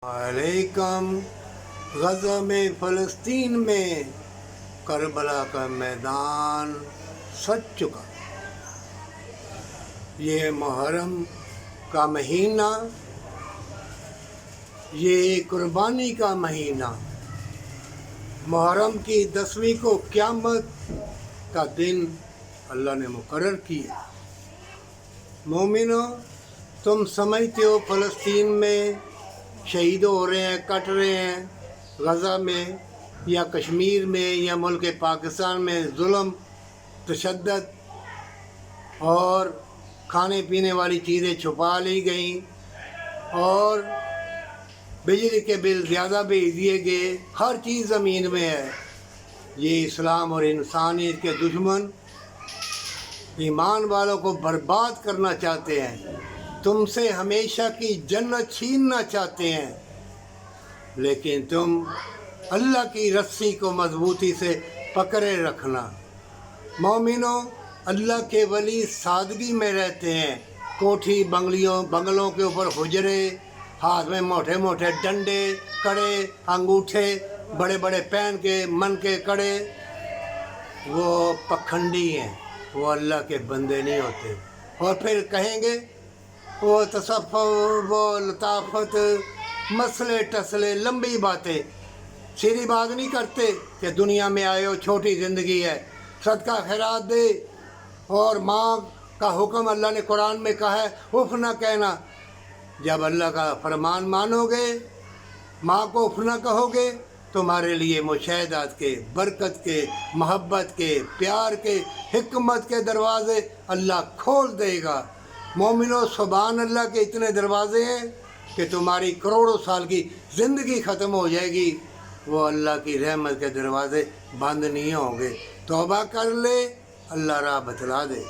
अलैकम। गज़ा में फ़लस्तीन में करबला का मैदान सज चुका। ये मुहर्रम का महीना, ये कुर्बानी का महीना, मुहर्रम की 10वीं को क़यामत का दिन अल्लाह ने मुकर्रर किया। मोमिनो, तुम समझते हो फ़लस्तीन में शहीद हो रहे हैं, कट रहे हैं, गज़ा में या कश्मीर में या मुल्क पाकिस्तान में जुल्म, तशद्दुद और खाने पीने वाली चीज़ें छुपा ली गई और बिजली के बिल ज़्यादा भेज दिए गए। हर चीज़ ज़मीन में है। ये इस्लाम और इंसानियत के दुश्मन ईमान वालों को बर्बाद करना चाहते हैं, तुमसे हमेशा की जन्नत छीनना चाहते हैं। लेकिन तुम अल्लाह की रस्सी को मजबूती से पकड़े रखना। मोमिनो, अल्लाह के वली सादगी में रहते हैं। कोठी बंगलों के ऊपर हुजरे, हाथ में मोटे मोटे डंडे, कड़े, अंगूठे बड़े बड़े पहन के, मन के कड़े, वो पखंडी हैं, वो अल्लाह के बंदे नहीं होते। और फिर कहेंगे वो तसव्वुफ, वो लताफत, मसले टसले, लंबी बातें, सीधी बात नहीं करते कि दुनिया में आए हो, छोटी ज़िंदगी है, सदका खैरात दे। और माँ का हुक्म अल्लाह ने कुरान में कहा है, उफ ना कहना। जब अल्लाह का फरमान मानोगे, माँ को उफ ना कहोगे, तुम्हारे लिए मुशाहदात के, बरकत के, मोहब्बत के, प्यार के, हिकमत के दरवाज़े अल्लाह खोल देगा। मोमिनो, सुभान अल्लाह के इतने दरवाज़े हैं कि तुम्हारी करोड़ों साल की ज़िंदगी ख़त्म हो जाएगी, वो अल्लाह की रहमत के दरवाज़े बंद नहीं होंगे। तौबा कर ले, अल्लाह राह बतला दे।